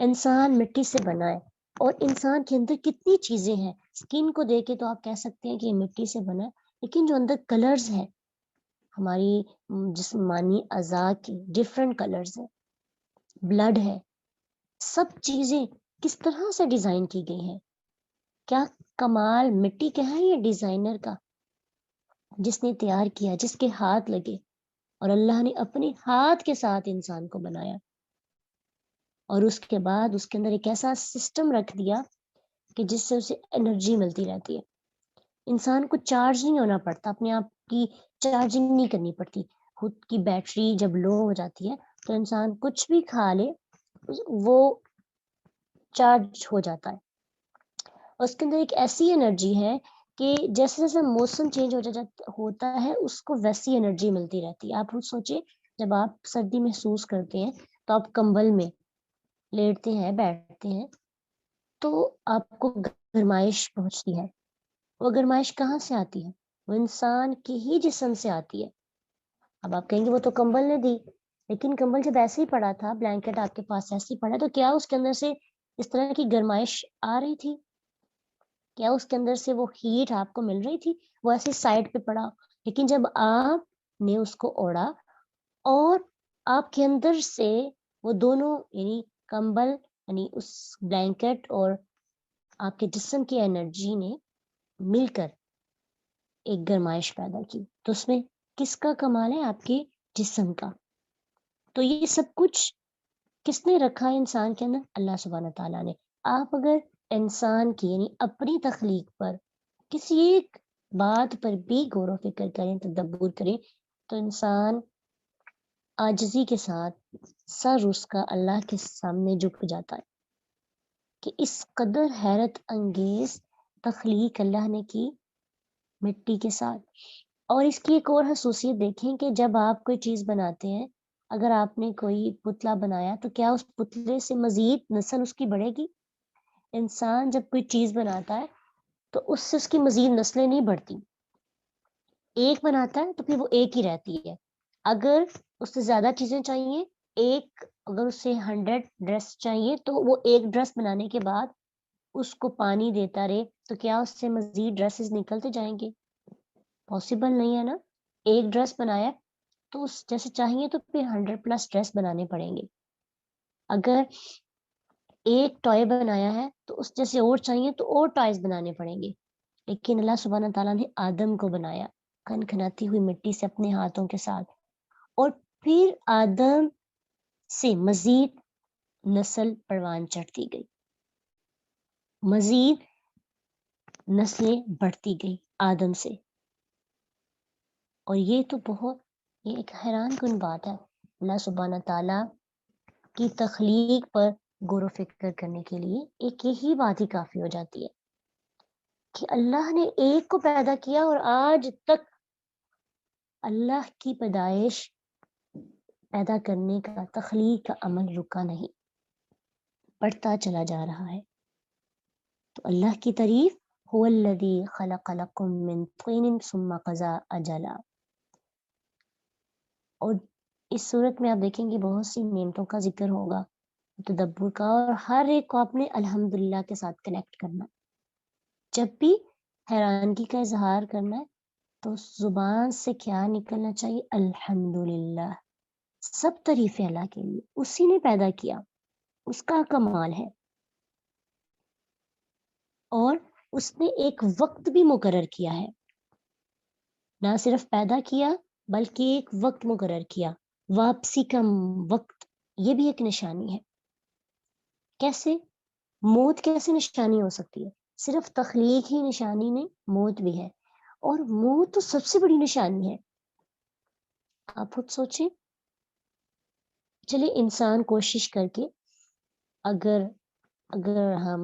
انسان مٹی سے بنا ہے اور انسان کے اندر کتنی چیزیں ہیں. اسکن کو دیکھ کے تو آپ کہہ سکتے ہیں کہ یہ مٹی سے بنا ہے، لیکن جو اندر کلرز ہیں ہماری جسمانی اعضاء کی ڈفرینٹ کلرز ہیں، بلڈ ہے، سب چیزیں کس طرح سے ڈیزائن کی گئی ہیں. کیا کمال مٹی کا ہے یا ڈیزائنر کا، جس نے تیار کیا، جس کے ہاتھ لگے، اور اللہ نے اپنے ہاتھ کے ساتھ انسان کو بنایا اور اس کے بعد اس کے اندر ایک ایسا سسٹم رکھ دیا کہ جس سے اسے انرجی ملتی رہتی ہے. انسان کو چارج نہیں ہونا پڑتا، اپنے آپ کی چارجنگ نہیں کرنی پڑتی. خود کی بیٹری جب لو ہو جاتی ہے تو انسان کچھ بھی کھا لے وہ چارج ہو جاتا ہے. اور اس کے اندر ایک ایسی انرجی ہے کہ جیسے جیسے موسم چینج ہوتا ہے اس کو ویسی انرجی ملتی رہتی ہے. آپ خود سوچیں، جب آپ سردی محسوس کرتے ہیں تو آپ کمبل میں لیٹتے ہیں، بیٹھتے ہیں، تو آپ کو گرمائش پہنچتی ہے. وہ گرمائش کہاں سے آتی ہے؟ وہ انسان کے ہی جسم سے آتی ہے. اب آپ کہیں گے وہ تو کمبل نے دی، لیکن کمبل جب ایسے ہی پڑا تھا، بلینکٹ آپ کے پاس ایسے ہی پڑا، تو کیا اس کے اندر سے اس طرح کی گرمائش آ رہی تھی؟ کیا اس کے اندر سے وہ ہیٹ آپ کو مل رہی تھی؟ وہ ایسے سائڈ پہ پڑا. لیکن جب آپ نے اس کو اوڑھا اور آپ کے اندر سے وہ دونوں یعنی کمبل یعنی اس بلینکٹ اور آپ کے جسم کی انرجی نے مل کر ایک گرمائش پیدا کی، تو اس میں کس کا کمال ہے؟ آپ کے جسم کا. تو یہ سب کچھ کس نے رکھا ہے انسان کے اندر؟ اللہ سبحانہ تعالیٰ نے. آپ اگر انسان کی یعنی اپنی تخلیق پر کسی ایک بات پر بھی غور و فکر کریں، تدبر کریں، تو انسان عاجزی کے ساتھ سر اس کا اللہ کے سامنے جھک جاتا ہے کہ اس قدر حیرت انگیز تخلیق اللہ نے کی مٹی کے ساتھ. اور اس کی ایک اور خصوصیت دیکھیں کہ جب آپ کوئی چیز بناتے ہیں، اگر آپ نے کوئی پتلا بنایا تو کیا اس پتلے سے مزید نسل اس کی بڑھے گی؟ انسان جب کوئی چیز بناتا ہے تو اس سے اس کی مزید نسلیں نہیں بڑھتی. ایک بناتا ہے تو پھر وہ ایک ہی رہتی ہے. اگر اس سے زیادہ چیزیں چاہیے، اگر اس سے 100 ڈریس چاہیے تو وہ ایک ڈریس بنانے کے بعد اس کو پانی دیتا رہے تو کیا اس سے مزید ڈریسز نکلتے جائیں گے؟ پاسبل نہیں ہے نا. ایک ڈریس بنایا تو اس جیسے چاہیے تو پھر 100+ ڈریس بنانے پڑیں گے. اگر ایک ٹوائے بنایا ہے تو اس جیسے اور چاہیے تو اور ٹوائز بنانے پڑیں گے. لیکن اللہ سبحانہ تعالیٰ نے آدم کو بنایا کھنکھناتی ہوئی مٹی سے اپنے ہاتھوں کے ساتھ، اور پھر آدم سے مزید نسل پروان چڑھتی گئی، مزید نسلیں بڑھتی گئی آدم سے. اور یہ تو یہ ایک حیران کن بات ہے. اللہ سبحانہ تعالیٰ کی تخلیق پر غور و فکر کرنے کے لیے ایک یہی بات ہی کافی ہو جاتی ہے کہ اللہ نے ایک کو پیدا کیا اور آج تک اللہ کی پیدائش، پیدا کرنے کا، تخلیق کا عمل رکا نہیں، بڑھتا چلا جا رہا ہے. تو اللہ کی تعریف، هو الذی خلق لکم من طین ثم قضى اجلا. اور اس صورت میں آپ دیکھیں گے بہت سی نعمتوں کا ذکر ہوگا، تدبر کا، اور ہر ایک کو آپ نے الحمدللہ کے ساتھ کنیکٹ کرنا. جب بھی حیرانگی کا اظہار کرنا ہے تو زبان سے کیا نکلنا چاہیے؟ الحمدللہ. سب تعریف اللہ کے لیے، اسی نے پیدا کیا، اس کا کمال ہے. اور اس نے ایک وقت بھی مقرر کیا ہے، نہ صرف پیدا کیا بلکہ ایک وقت مقرر کیا، واپسی کا وقت. یہ بھی ایک نشانی ہے. کیسے؟ موت کیسے نشانی ہو سکتی ہے؟ صرف تخلیق ہی نشانی نہیں، موت بھی ہے، اور موت تو سب سے بڑی نشانی ہے. آپ خود سوچیں. چلیے انسان کوشش کر کے اگر ہم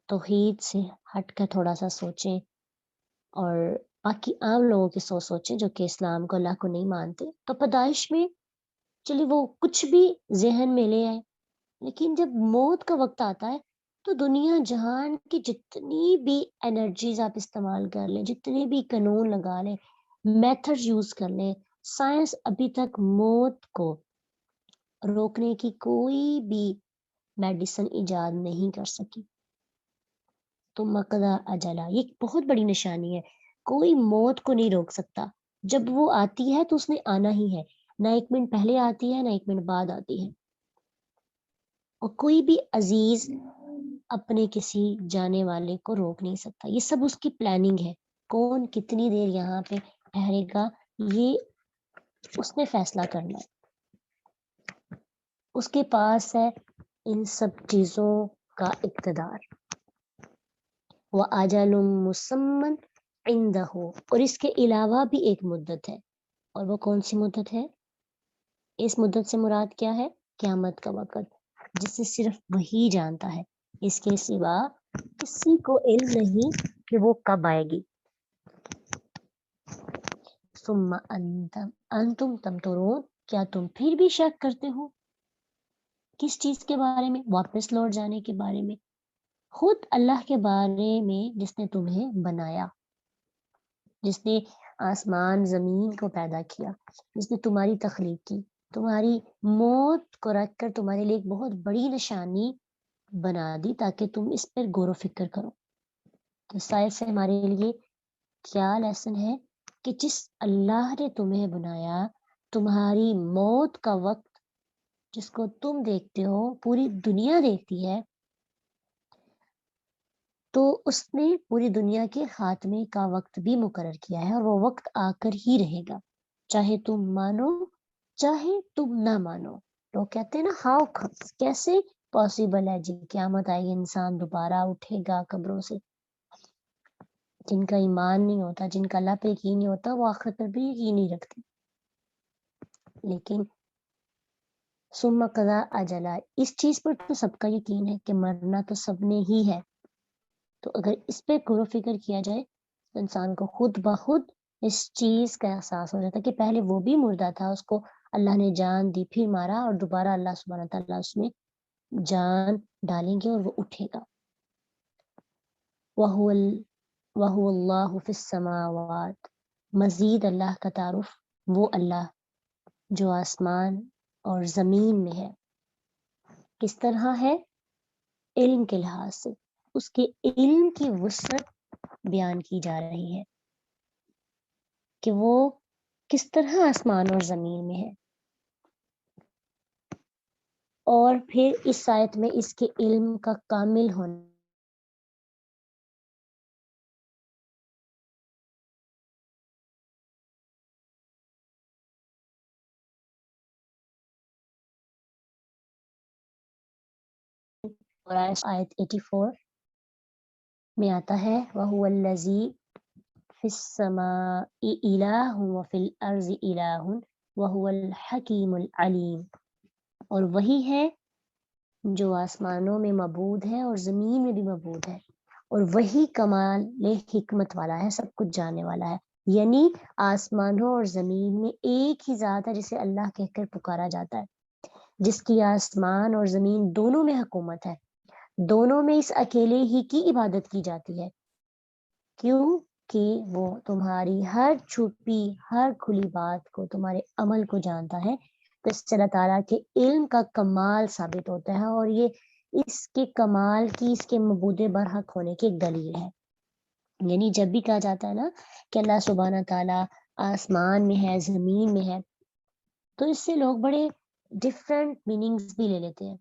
توحید سے ہٹ کر تھوڑا سا سوچیں اور باقی عام لوگوں کی سوچیں جو کہ اسلام کو، اللہ کو نہیں مانتے، تو پیدائش میں چلیے وہ کچھ بھی ذہن میں لے آئے، لیکن جب موت کا وقت آتا ہے تو دنیا جہان کی جتنی بھی انرجیز آپ استعمال کر لیں، جتنے بھی قانون لگا لیں، میتھڈ یوز کر لیں، سائنس ابھی تک موت کو روکنے کی کوئی بھی میڈیسن ایجاد نہیں کر سکی. تو مقدا اجلا، یہ ایک بہت بڑی نشانی ہے. کوئی موت کو نہیں روک سکتا. جب وہ آتی ہے تو اس نے آنا ہی ہے، نہ 1 منٹ پہلے آتی ہے نہ 1 منٹ بعد آتی ہے. اور کوئی بھی عزیز اپنے کسی جانے والے کو روک نہیں سکتا. یہ سب اس کی پلاننگ ہے. کون کتنی دیر یہاں پہ ٹھہرے گا یہ اس نے فیصلہ کرنا ہے. اس کے پاس ہے ان سب چیزوں کا اقتدار. وَأَجَلٌ مُّسَمًّى عِندَهُ، اور اس کے علاوہ بھی ایک مدت ہے. اور وہ کون سی مدت ہے؟ اس مدت سے مراد کیا ہے؟ قیامت کا وقت، جسے صرف وہی جانتا ہے. اس کے سوا کسی کو علم نہیں کہ وہ کب آئے گی. ثم انتم تمترون، کیا تم پھر بھی شک کرتے ہو؟ کس چیز کے بارے میں؟ واپس لوٹ جانے کے بارے میں. خود اللہ کے بارے میں جس نے تمہیں بنایا، جس نے آسمان زمین کو پیدا کیا، جس نے تمہاری تخلیق کی، تمہاری موت کو رکھ کر تمہارے لیے ایک بہت بڑی نشانی بنا دی تاکہ تم اس پر غور و فکر کرو. تو شاید سے ہمارے لیے کیا لیسن ہے کہ جس اللہ نے تمہیں بنایا، تمہاری موت کا وقت جس کو تم دیکھتے ہو پوری دنیا دیکھتی ہے، تو اس نے پوری دنیا کے خاتمے کا وقت بھی مقرر کیا ہے، اور وہ وقت آ کر ہی رہے گا، چاہے تم مانو چاہے تم نہ مانو. لوگ کہتے ہیں نا ہاؤ، کیسے پاسبل ہے جی قیامت آئے گی، انسان دوبارہ اٹھے گا قبروں سے. جن کا ایمان نہیں ہوتا، جن کا اللہ پہ یقین نہیں ہوتا، وہ آخرت پر بھی یقین نہیں رکھتے. لیکن ثم قضا اجلا، اس چیز پر تو سب کا یقین ہے کہ مرنا تو سب نے ہی ہے. تو اگر اس پہ غور و فکر کیا جائے تو انسان کو خود بخود اس چیز کا احساس ہو جاتا کہ پہلے وہ بھی مردہ تھا، اس کو اللہ نے جان دی، پھر مارا، اور دوبارہ اللہ سبحانہ تعالیٰ اس میں جان ڈالیں گے اور وہ اٹھے گا. وَهُوَ اللَّهُ فِي السَّمَاوَاتِ، مزید اللہ کا تعارف، وہ اللہ جو آسمان اور زمین میں ہے. کس طرح ہے؟ علم کے لحاظ سے. اس کے علم کی وسعت بیان کی جا رہی ہے کہ وہ کس طرح آسمان اور زمین میں ہے. اور پھر اس آیت میں اس کے علم کا کامل ہونا، اور آیت 84 میں آتا ہے وَهُوَ الَّذِي فِي السَّمَاءِ إِلَٰهٌ وَفِي الْأَرْضِ إِلَٰهٌ وَهُوَ الْحَكِيمُ الْعَلِيمُ، اور وہی ہے جو آسمانوں میں معبود ہے اور زمین میں بھی معبود ہے، اور وہی کمال حکمت والا ہے، سب کچھ جاننے والا ہے. یعنی آسمانوں اور زمین میں ایک ہی ذات ہے جسے اللہ کہہ کر پکارا جاتا ہے، جس کی آسمان اور زمین دونوں میں حکومت ہے، دونوں میں اس اکیلے ہی کی عبادت کی جاتی ہے. کیوں کہ وہ تمہاری ہر چھپی ہر کھلی بات کو، تمہارے عمل کو جانتا ہے. تو اس سے اللہ تعالیٰ کے علم کا کمال ثابت ہوتا ہے، اور یہ اس کے کمال کی، اس کے معبود برحق ہونے کی ایک دلیل ہے. یعنی جب بھی کہا جاتا ہے نا کہ اللہ سبحانہ تعالیٰ آسمان میں ہے، زمین میں ہے، تو اس سے لوگ بڑے ڈفرینٹ میننگز بھی لے لیتے ہیں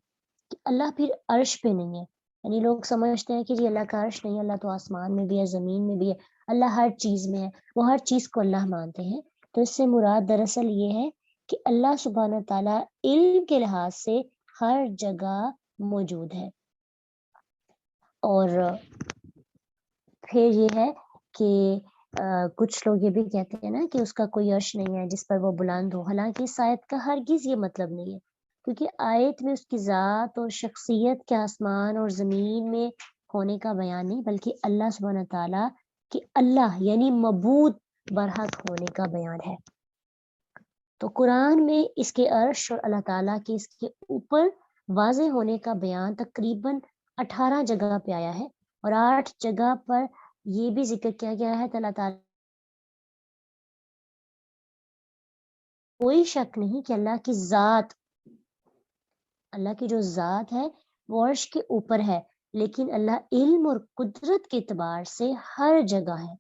کہ اللہ پھر عرش پہ نہیں ہے. یعنی لوگ سمجھتے ہیں کہ جی اللہ کا عرش نہیں ہے، اللہ تو آسمان میں بھی ہے، زمین میں بھی ہے، اللہ ہر چیز میں ہے، وہ ہر چیز کو اللہ مانتے ہیں. تو اس سے مراد دراصل یہ ہے کہ اللہ سبحانہ تعالیٰ علم کے لحاظ سے ہر جگہ موجود ہے. اور پھر یہ ہے کہ کچھ لوگ یہ بھی کہتے ہیں نا کہ اس کا کوئی عرش نہیں ہے جس پر وہ بلند ہو، حالانکہ اس آیت کا ہرگز یہ مطلب نہیں ہے، کیونکہ آیت میں اس کی ذات اور شخصیت کے آسمان اور زمین میں ہونے کا بیان نہیں، بلکہ اللہ سبحانہ تعالیٰ کہ اللہ یعنی معبود برحق ہونے کا بیان ہے. تو قرآن میں اس کے عرش اور اللہ تعالیٰ کے اس کے اوپر واضح ہونے کا بیان تقریباً 18 جگہ پہ آیا ہے، اور 8 جگہ پر یہ بھی ذکر کیا گیا ہے کہ اللہ تعالیٰ کوئی شک نہیں کہ اللہ کی ذات، اللہ کی جو ذات ہے وہ عرش کے اوپر ہے، لیکن اللہ علم اور قدرت کے اعتبار سے ہر جگہ ہے،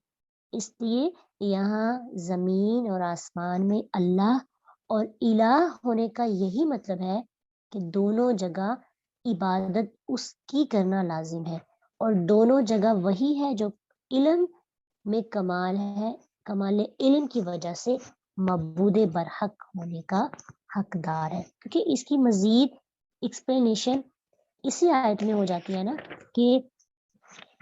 اس لیے یہاں زمین اور آسمان میں اللہ اور الہ ہونے کا یہی مطلب ہے کہ دونوں جگہ عبادت اس کی کرنا لازم ہے، اور دونوں جگہ وہی ہے جو علم میں کمال ہے، کمال علم کی وجہ سے معبود برحق ہونے کا حقدار ہے، کیونکہ اس کی مزید ایکسپلینیشن اسی آیت میں ہو جاتی ہے نا کہ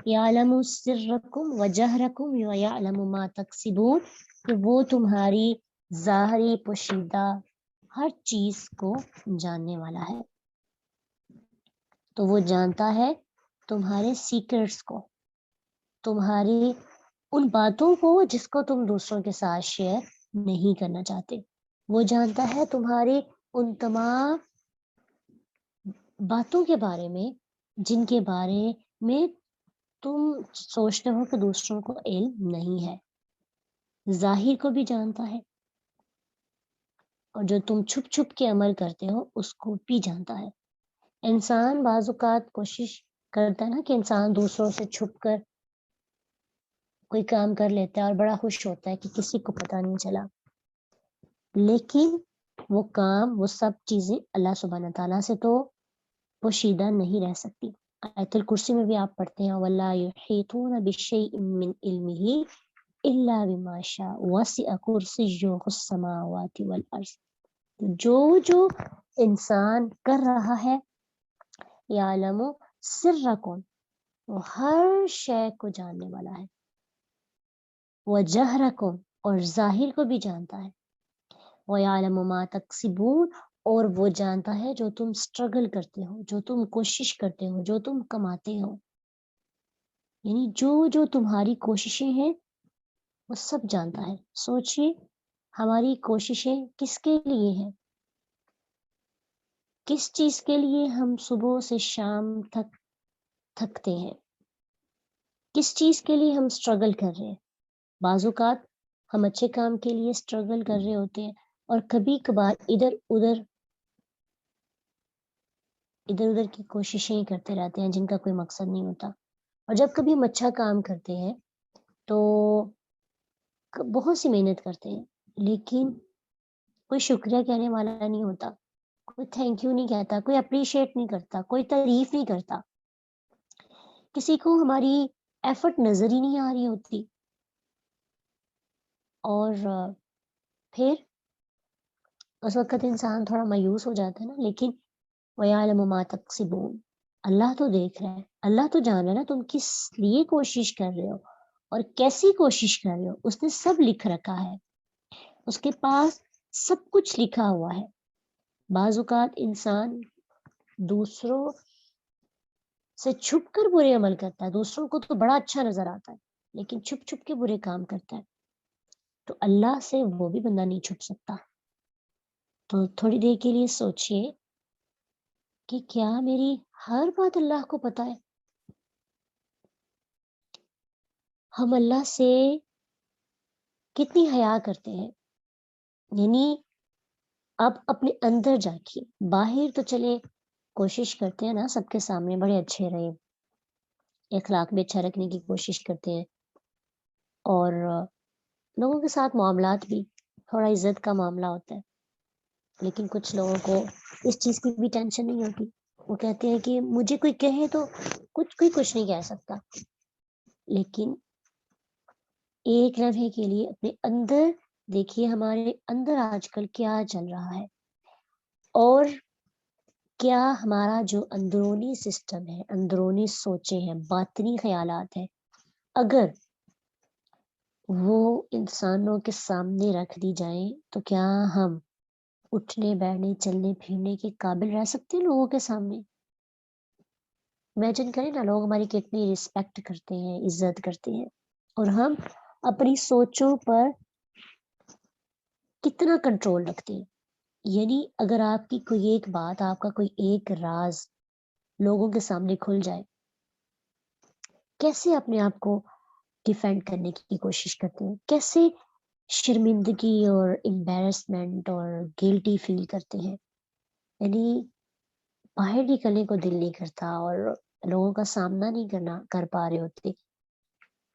یعلم سرکم وجہرکم ویعلم ما تکسبون، کہ وہ تمہاری ظاہری پوشیدہ ہر چیز کو جاننے والا ہے، تو وہ جانتا ہے تمہارے سیکرٹس کو، تمہاری ان باتوں کو جس کو تم دوسروں کے ساتھ شیئر نہیں کرنا چاہتے، وہ جانتا ہے تمہاری ان تمام باتوں کے بارے میں جن کے بارے میں تم سوچتے ہو کہ دوسروں کو علم نہیں ہے، ظاہر کو بھی جانتا ہے، اور جو تم چھپ چھپ کے عمل کرتے ہو اس کو بھی جانتا ہے۔ انسان بعض اوقات کوشش کرتا ہے نا کہ انسان دوسروں سے چھپ کر کوئی کام کر لیتا ہے اور بڑا خوش ہوتا ہے کہ کسی کو پتہ نہیں چلا، لیکن وہ کام، وہ سب چیزیں اللہ سبحانہ تعالیٰ سے تو پوشیدہ نہیں رہ سکتی۔ آیت الکرسی میں بھی آپ پڑھتے ہیں وَلَا يُحِيطُونَ بِشَيْءٍ مِّنْ عِلْمِهِ إِلَّا بِمَا شَاءَ وَسِعَ كُرْسِيُّهُ السَّمَاوَاتِ وَالْأَرْضِ، جو انسان کر رہا ہے یعلم سرکم، وہ ہر شے کو جاننے والا ہے، وجہرکم، اور ظاہر کو بھی جانتا ہے، وَيَعْلَمُ مَا تَكْسِبُونَ، اور وہ جانتا ہے جو تم سٹرگل کرتے ہو، جو تم کوشش کرتے ہو، جو تم کماتے ہو، یعنی جو تمہاری کوششیں ہیں وہ سب جانتا ہے۔ سوچئے ہماری کوششیں کس کے لیے ہیں، کس چیز کے لیے ہم صبح سے شام تک تھکتے ہیں، کس چیز کے لیے ہم سٹرگل کر رہے ہیں۔ بعض اوقات ہم اچھے کام کے لیے سٹرگل کر رہے ہوتے ہیں، اور کبھی کبھار ادھر ادھر کی کوششیں کرتے رہتے ہیں جن کا کوئی مقصد نہیں ہوتا، اور جب کبھی ہم اچھا کام کرتے ہیں تو بہت سی محنت کرتے ہیں، لیکن کوئی شکریہ کہنے والا نہیں ہوتا، کوئی تھینک یو نہیں کہتا، کوئی اپریشیٹ نہیں کرتا، کوئی تعریف نہیں کرتا، کسی کو ہماری ایفرٹ نظر ہی نہیں آ رہی ہوتی، اور پھر اس وقت انسان تھوڑا مایوس ہو جاتا ہے نا، لیکن وَيَعْلَمُ مَا تَكْسِبُونَ، اللہ تو دیکھ رہا ہے، اللہ تو جان رہا ہے نا تم کس لیے کوشش کر رہے ہو اور کیسی کوشش کر رہے ہو، اس نے سب لکھ رکھا ہے، اس کے پاس سب کچھ لکھا ہوا ہے۔ بعض اوقات انسان دوسروں سے چھپ کر برے عمل کرتا ہے، دوسروں کو تو بڑا اچھا نظر آتا ہے لیکن چھپ چھپ کے برے کام کرتا ہے، تو اللہ سے وہ بھی بندہ نہیں چھپ سکتا۔ تو تھوڑی دیر کے لیے سوچئے کہ کیا میری ہر بات اللہ کو پتا ہے؟ ہم اللہ سے کتنی حیا کرتے ہیں، یعنی آپ اپنے اندر جھانکیے، باہر تو چلے کوشش کرتے ہیں نا سب کے سامنے بڑے اچھے رہے، اخلاق بھی اچھا رکھنے کی کوشش کرتے ہیں، اور لوگوں کے ساتھ معاملات بھی تھوڑا عزت کا معاملہ ہوتا ہے، لیکن کچھ لوگوں کو اس چیز کی بھی ٹینشن نہیں ہوتی، وہ کہتے ہیں کہ مجھے کوئی کہے تو کوئی کچھ نہیں کہہ سکتا، لیکن ایک لمحے کے لیے اپنے اندر دیکھیے ہمارے اندر آج کل کیا چل رہا ہے، اور کیا ہمارا جو اندرونی سسٹم ہے، اندرونی سوچیں ہیں، باطنی خیالات ہیں، اگر وہ انسانوں کے سامنے رکھ دی جائیں تو کیا ہم اٹھنے بیٹھنے چلنے پھرنے کے قابل رہ سکتے ہیں لوگوں کے سامنے؟ امیجن کریں نا، لوگ ہماری کتنی رسپیکٹ کرتے ہیں، عزت کرتے ہیں، اور ہم اپنی سوچوں پر کتنا کنٹرول رکھتے ہیں۔ یعنی اگر آپ کی کوئی ایک بات، آپ کا کوئی ایک راز لوگوں کے سامنے کھل جائے، کیسے اپنے آپ کو ڈیفینڈ کرنے کی کوشش کرتے ہیں، کیسے شرمندگی اور امبیرسمنٹ اور گلٹی فیل کرتے ہیں، یعنی باہر نکلنے کو دل نہیں کرتا اور لوگوں کا سامنا نہیں کر پا رہے ہوتے،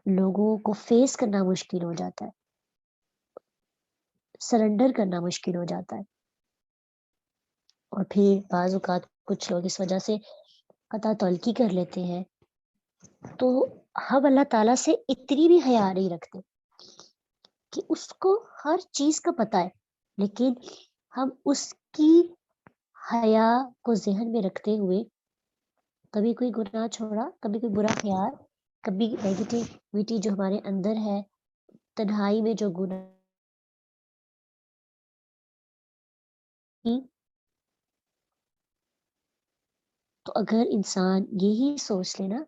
لوگوں کو فیس کرنا مشکل ہو جاتا ہے، سرنڈر کرنا مشکل ہو جاتا ہے، اور پھر بعض اوقات کچھ لوگ اس وجہ سے قطع تلقی کر لیتے ہیں، تو ہم اللہ تعالیٰ سے اتنی بھی حیا نہیں رکھتے کہ اس کو ہر چیز کا پتہ ہے، لیکن ہم اس کی حیا کو ذہن میں رکھتے ہوئے کبھی کوئی گناہ چھوڑا، کبھی کوئی برا خیال، کبھی نیگیٹیوٹی جو ہمارے اندر ہے، تنہائی میں جو گناہ کی، تو اگر انسان یہی سوچ لینا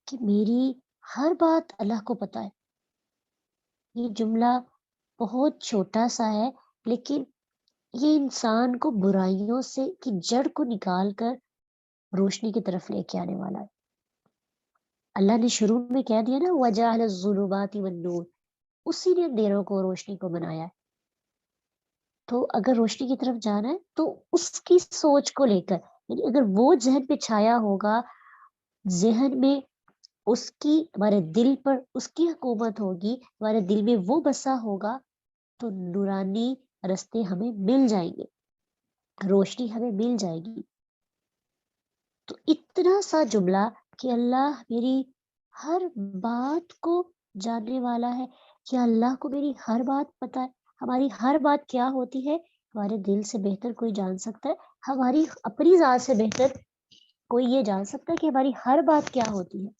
کہ میری ہر بات اللہ کو پتہ ہے، یہ جملہ بہت چھوٹا سا ہے، لیکن یہ انسان کو برائیوں سے کی جڑ کو نکال کر روشنی کی طرف لے کے آنے والا ہے۔ اللہ نے شروع میں کہہ دیا نا وَجَعَلَ الظُّلُمَاتِ وَالنُّورَ، اسی نے اندھیروں کو روشنی کو بنایا ہے، تو اگر روشنی کی طرف جانا ہے تو اس کی سوچ کو لے کر، یعنی اگر وہ ذہن پہ چھایا ہوگا، ذہن میں اس کی، ہمارے دل پر اس کی حکومت ہوگی، ہمارے دل میں وہ بسا ہوگا، تو نورانی رستے ہمیں مل جائیں گے، روشنی ہمیں مل جائے گی۔ تو اتنا سا جملہ کہ اللہ میری ہر بات کو جاننے والا ہے، کیا اللہ کو میری ہر بات پتہ ہے؟ ہماری ہر بات کیا ہوتی ہے ہمارے دل سے بہتر کوئی جان سکتا ہے، ہماری اپنی ذات سے بہتر کوئی یہ جان سکتا ہے کہ ہماری ہر بات کیا ہوتی ہے۔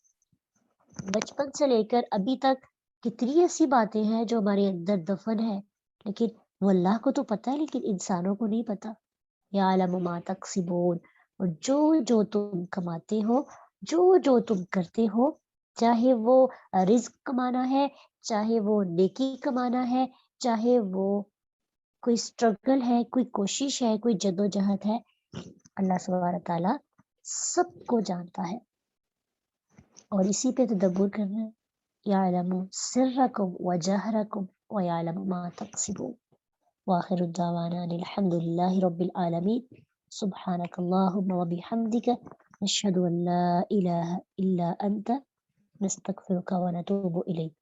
بچپن سے لے کر ابھی تک کتنی ایسی باتیں ہیں جو ہمارے اندر دفن ہے، لیکن وہ اللہ کو تو پتہ ہے، لیکن انسانوں کو نہیں پتہ۔ یعلم ما تکسبون، اور جو تم کماتے ہو، جو تم کرتے ہو، چاہے وہ رزق کمانا ہے، چاہے وہ نیکی کمانا ہے، چاہے وہ کوئی سٹرگل ہے، کوئی کوشش ہے، کوئی جدوجہد ہے، اللہ سبحانہ تعالیٰ سب کو جانتا ہے، اور اسی پہ تدبر کرنا ہے۔ یعلم سرکم وجہرکم ویعلم ما تکسبون۔ وآخر الدعوانا ان الحمد للہ رب العالمین۔ سبحانک اللہم وبحمدک، نشہد ان لا الہ الا انت، نستغفرک ونتوب الیک۔